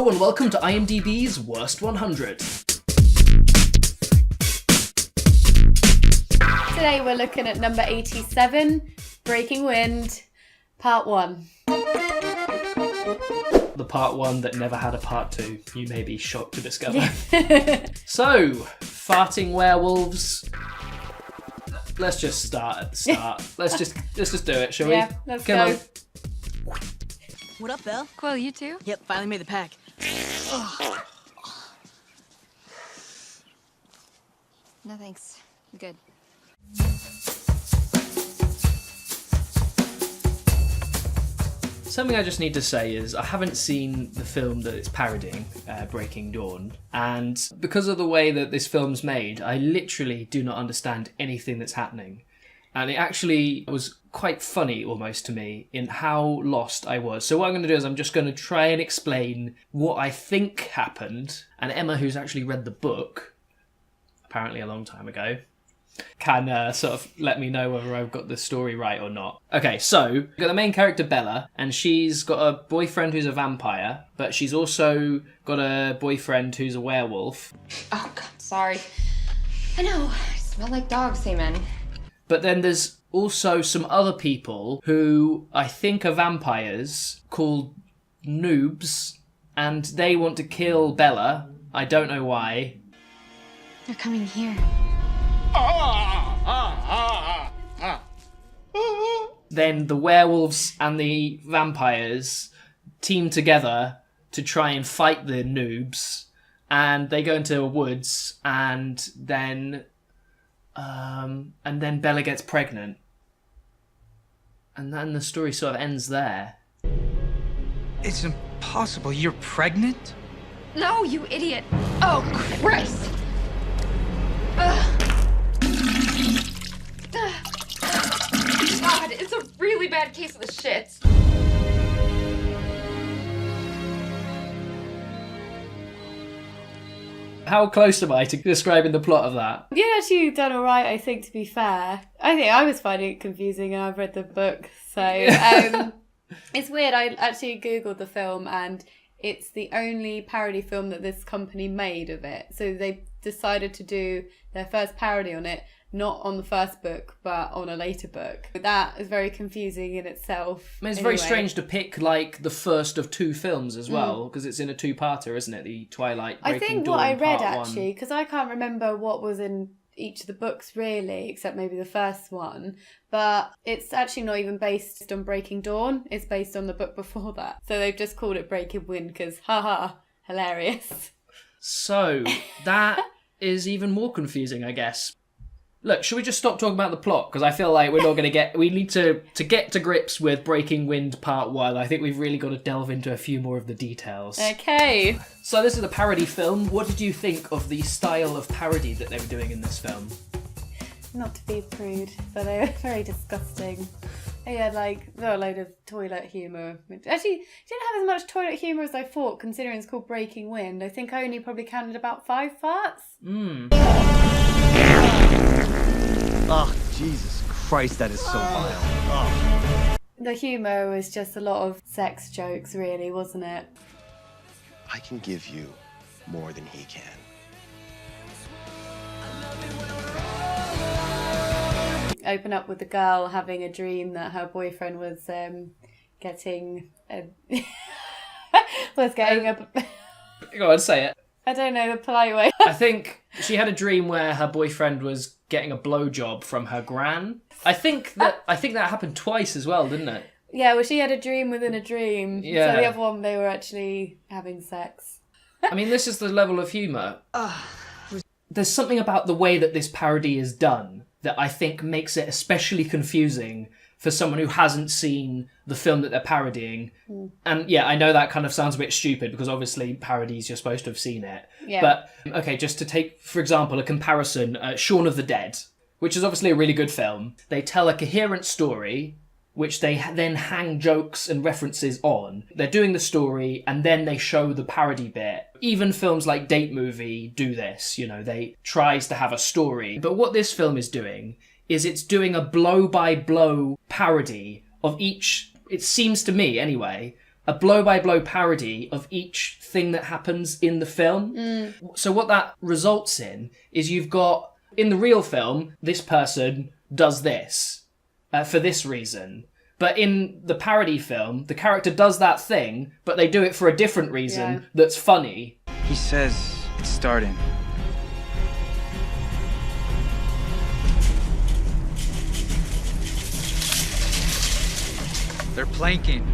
Hello and welcome to IMDB's Worst 100. Today we're looking at number 87, Breaking Wind, Part 1. The part 1 that never had a part 2, you may be shocked to discover. So, farting werewolves. Let's just start at the start. Let's just do it, shall we? Yeah, let's Come go. on. What up, Belle? Quill, you too? Yep, finally made the pack. No thanks. I'm good. Something I just need to say is I haven't seen the film that it's parodying, Breaking Dawn, and because of the way that this film's made, I literally do not understand anything that's happening. And it actually was quite funny almost to me in how lost I was. So what I'm going to do is I'm just going to try and explain what I think happened, and Emma, who's actually read the book, apparently a long time ago, can sort of let me know whether I've got the story right or not. Okay, so we've got the main character Bella, and she's got a boyfriend who's a vampire, but she's also got a boyfriend who's a werewolf. Oh, God, sorry. I know, I smell like dog semen. But then there's also some other people who I think are vampires called noobs, and they want to kill Bella. I don't know why. They're coming here. Then the werewolves and the vampires team together to try and fight the noobs, and they go into a woods, and then Bella gets pregnant, and then the story sort of ends there. It's impossible. You're pregnant? No, you idiot. Oh, Christ. God, it's a really bad case of the shits. How close am I to describing the plot of that? You've actually done all right, I think, to be fair. I think I was finding it confusing and I've read the book, so... it's weird, I actually Googled the film and it's the only parody film that this company made of it. So they decided to do their first parody on it, not on the first book, but on a later book. That is very confusing in itself. I mean, it's anyway. very strange to pick, like, the first of two films as well, because it's in a two-parter, isn't it? The Twilight, Breaking I think Dawn, what I read, part actually, because I can't remember what was in each of the books, really, except maybe the first one, but it's actually not even based on Breaking Dawn. It's based on the book before that. So they've just called it Breaking Wind, because, haha, hilarious. So, that is even more confusing, I guess. Look, should we just stop talking about the plot? Because I feel like we're not going to get... We need to get to grips with Breaking Wind Part 1. I think we've really got to delve into a few more of the details. Okay. So this is a parody film. What did you think of the style of parody that they were doing in this film? Not to be prude, but they were very disgusting. They had, like, a load of toilet humour. Actually, didn't have as much toilet humour as I thought, considering it's called Breaking Wind. I think I only probably counted about 5 farts. Oh, Jesus Christ, that is so vile. Oh. The humour was just a lot of sex jokes, really, wasn't it? I can give you more than he can. Open up with the girl having a dream that her boyfriend was getting Go on, say it. I don't know the polite way. I think she had a dream where her boyfriend was getting a blowjob from her gran. I think that happened twice as well, didn't it? Yeah, well, she had a dream within a dream. Yeah. So the other one, they were actually having sex. I mean, this is the level of humour. There's something about the way that this parody is done that I think makes it especially confusing for someone who hasn't seen the film that they're parodying. And yeah, I know that kind of sounds a bit stupid because obviously parodies, you're supposed to have seen it. Yeah. But, okay, just to take, for example, a comparison, Shaun of the Dead, which is obviously a really good film. They tell a coherent story, which they then hang jokes and references on. They're doing the story and then they show the parody bit. Even films like Date Movie do this, you know, they tries to have a story. But what this film is doing is it's doing a blow-by-blow parody of each, it seems to me anyway, a blow-by-blow parody of each thing that happens in the film. So what that results in is you've got, in the real film, this person does this for this reason. But in the parody film, the character does that thing, but they do it for a different reason that's funny. He says it's starting. They're planking.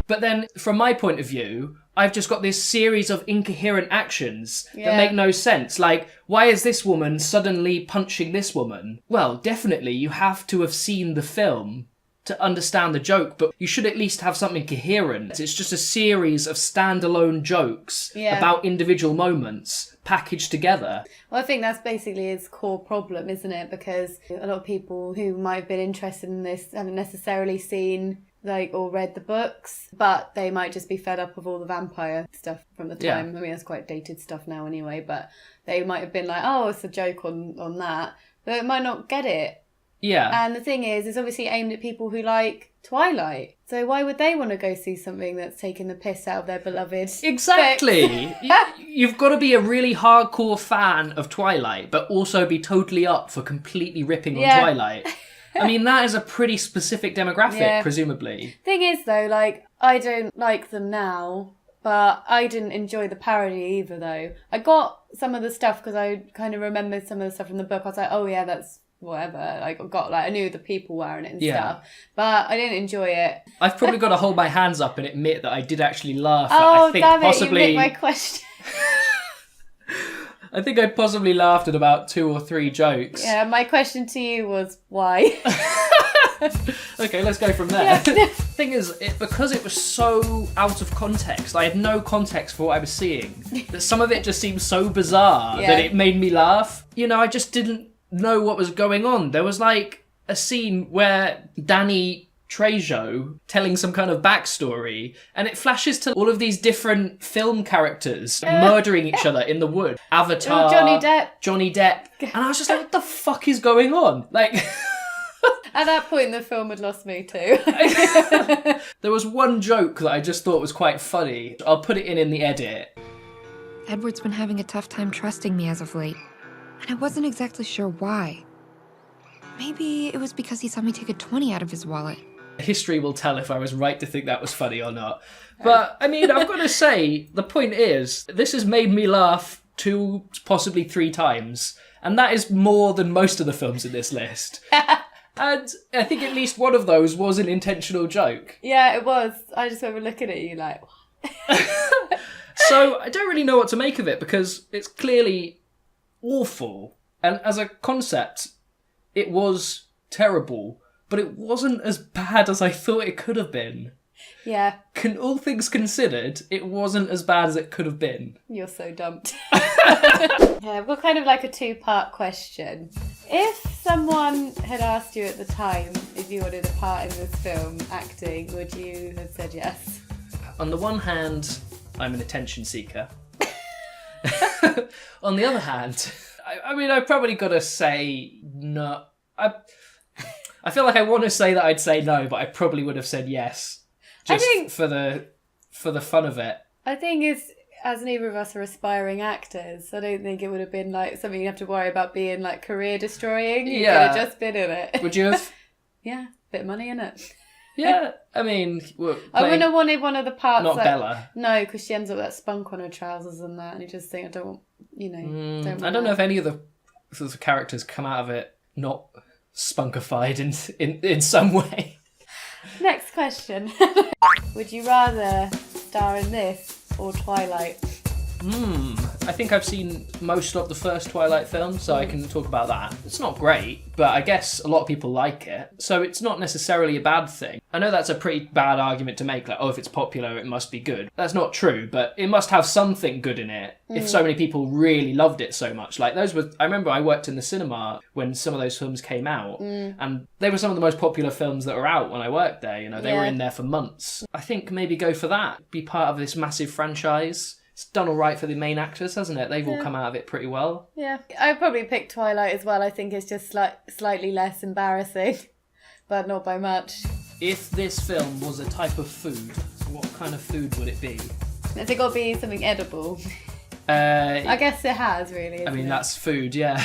But then, from my point of view, I've just got this series of incoherent actions that make no sense. Like, why is this woman suddenly punching this woman? Well, definitely, you have to have seen the film to understand the joke, but you should at least have something coherent. It's just a series of standalone jokes about individual moments packaged together. Well, I think that's basically its core problem, isn't it? Because a lot of people who might have been interested in this haven't necessarily seen or read the books, but they might just be fed up of all the vampire stuff from the time. I mean, that's quite dated stuff now anyway, but they might have been like, oh, it's a joke on that, but it might not get it. Yeah. And the thing is, it's obviously aimed at people who like Twilight. So why would they want to go see something that's taking the piss out of their beloved? Exactly. You've got to be a really hardcore fan of Twilight, but also be totally up for completely ripping on Twilight. I mean, that is a pretty specific demographic, presumably. Thing is, though, I don't like them now, but I didn't enjoy the parody either, though. I got some of the stuff because I kind of remembered some of the stuff from the book. I was like, oh yeah, that's whatever. I knew the people wearing it and stuff, but I didn't enjoy it. I've probably got to hold my hands up and admit that I did actually laugh. Oh, I think damn it, possibly... you nicked my question. I think I possibly laughed at about 2 or 3 jokes. Yeah, my question to you was why? Okay, let's go from there. Thing is, because it was so out of context, I had no context for what I was seeing, that some of it just seemed so bizarre that it made me laugh. You know, I just didn't know what was going on. There was like a scene where Danny Trejo telling some kind of backstory, and it flashes to all of these different film characters murdering each other in the wood. Avatar, Johnny Depp. And I was just like, what the fuck is going on? Like... At that point, the film had lost me too. There was one joke that I just thought was quite funny. I'll put it in the edit. Edward's been having a tough time trusting me as of late, and I wasn't exactly sure why. Maybe it was because he saw me take a 20 out of his wallet. History will tell if I was right to think that was funny or not. But, I mean, I've got to say, the point is, this has made me laugh 2, possibly 3 times. And that is more than most of the films in this list. And I think at least one of those was an intentional joke. Yeah, it was. I just remember looking at you like... So, I don't really know what to make of it, because it's clearly awful. And as a concept, it was terrible. But it wasn't as bad as I thought it could have been. Yeah. All things considered, it wasn't as bad as it could have been. You're so dumped. Yeah, we've got kind of like a 2-part question. If someone had asked you at the time if you wanted a part in this film, acting, would you have said yes? On the one hand, I'm an attention seeker. On the other hand, I mean, I've probably got to say no. I feel like I want to say that I'd say no, but I probably would have said yes. Just for the fun of it. I think as neither of us are aspiring actors, I don't think it would have been like something you have to worry about being like career destroying. You could have just been in it. Would you have? Yeah, bit of money in it. Yeah, I mean... I wouldn't have wanted one of the parts... Not Bella. No, because she ends up with that spunk on her trousers and that, and you just think, I don't want... I don't know if any of the sort of characters come out of it not spunkified in some way. Next question. Would you rather star in this or Twilight? I think I've seen most of the first Twilight film, so I can talk about that. It's not great, but I guess a lot of people like it, so it's not necessarily a bad thing. I know that's a pretty bad argument to make, like, oh, if it's popular, it must be good. That's not true, but it must have something good in it if so many people really loved it so much. Like, I remember I worked in the cinema when some of those films came out, and they were some of the most popular films that were out when I worked there, they were in there for months. I think maybe go for that, be part of this massive franchise. It's done all right for the main actors, hasn't it? They've all come out of it pretty well. Yeah. I'd probably pick Twilight as well. I think it's just slightly less embarrassing, but not by much. If this film was a type of food, what kind of food would it be? Has it got to be something edible? I guess it has, really. I mean, that's food, yeah.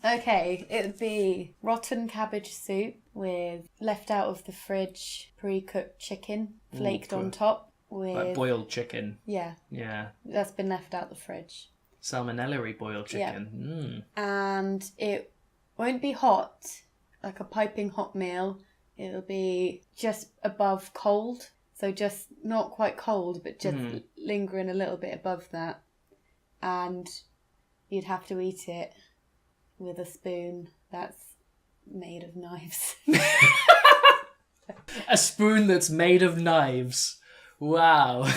Okay, it would be rotten cabbage soup with left out of the fridge pre-cooked chicken flaked on top with... Like boiled chicken. Yeah. Yeah. That's been left out the fridge. Salmonella-y boiled chicken. Yeah. And it won't be hot, like a piping hot meal. It'll be just above cold. So just not quite cold, but just lingering a little bit above that. And you'd have to eat it with a spoon that's made of knives. A spoon that's made of knives. Wow.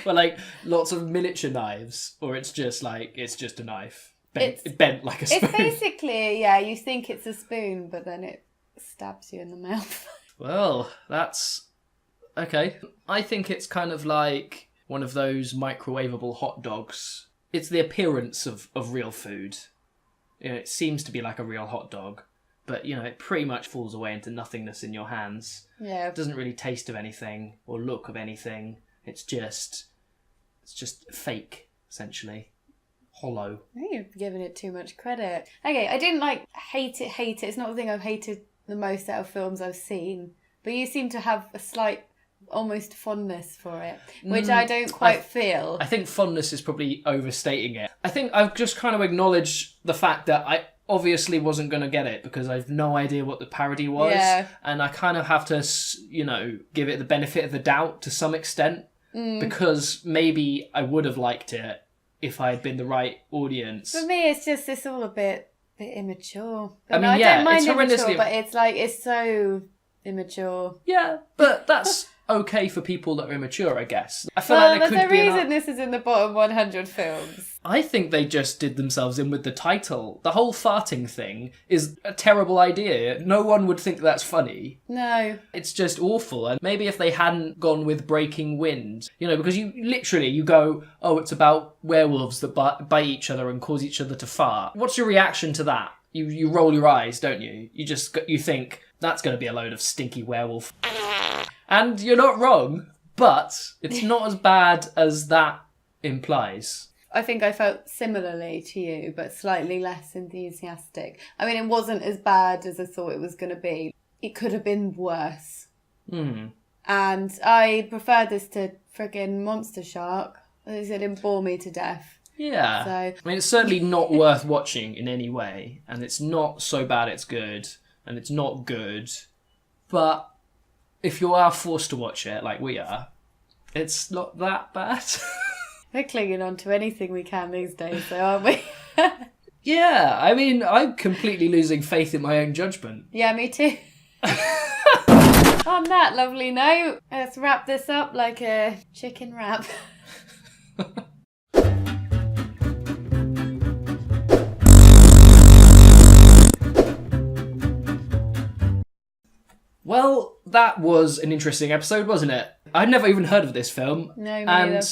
Well, like lots of miniature knives, or it's just a knife bent like a spoon. It's basically, yeah, you think it's a spoon, but then it stabs you in the mouth. Well, that's okay. I think it's kind of like one of those microwavable hot dogs. It's the appearance of real food. You know, it seems to be like a real hot dog, but you know, it pretty much falls away into nothingness in your hands. Yeah. It doesn't really taste of anything or look of anything. It's just fake, essentially. Hollow. I think you're giving it too much credit. Okay, I didn't hate it. It's not the thing I've hated the most out of films I've seen, but you seem to have a slight almost fondness for it, which I don't quite feel. I think fondness is probably overstating it. I think I've just kind of acknowledged the fact that I obviously wasn't going to get it because I've no idea what the parody was. Yeah. And I kind of have to, give it the benefit of the doubt to some extent because maybe I would have liked it if I had been the right audience. For me, it's all a bit immature. I mean, I don't mind it's immature, horrendously... but it's so immature. Yeah, but that's okay for people that are immature, I guess. I feel like there there's could a be reason this is in the bottom 100 films. I think they just did themselves in with the title. The whole farting thing is a terrible idea. No one would think that's funny. No. It's just awful. And maybe if they hadn't gone with Breaking Wind, because you go, oh, it's about werewolves that bite each other and cause each other to fart. What's your reaction to that? You roll your eyes, don't you? You think, that's going to be a load of stinky werewolf. And you're not wrong, but it's not as bad as that implies. I think I felt similarly to you, but slightly less enthusiastic. I mean, it wasn't as bad as I thought it was going to be. It could have been worse. And I preferred this to friggin' Monster Shark. It didn't bore me to death. Yeah. So. I mean, it's certainly not worth watching in any way. And it's not so bad it's good. And it's not good. But if you are forced to watch it, like we are, it's not that bad. We're clinging on to anything we can these days, though, aren't we? Yeah, I mean, I'm completely losing faith in my own judgment. Yeah, me too. On that lovely note, let's wrap this up like a chicken wrap. Well, that was an interesting episode, wasn't it? I'd never even heard of this film. No, me and either.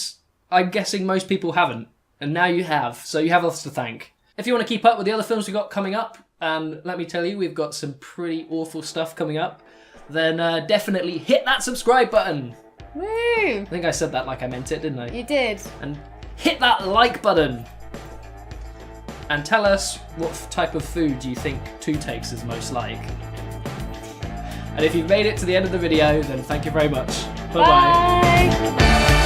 I'm guessing most people haven't. And now you have, so you have us to thank. If you want to keep up with the other films we've got coming up, and let me tell you, we've got some pretty awful stuff coming up, then definitely hit that subscribe button. Woo! I think I said that like I meant it, didn't I? You did. And hit that like button. And tell us what type of food you think TwoTakes is most like. And if you've made it to the end of the video, then thank you very much. Bye-bye. Bye!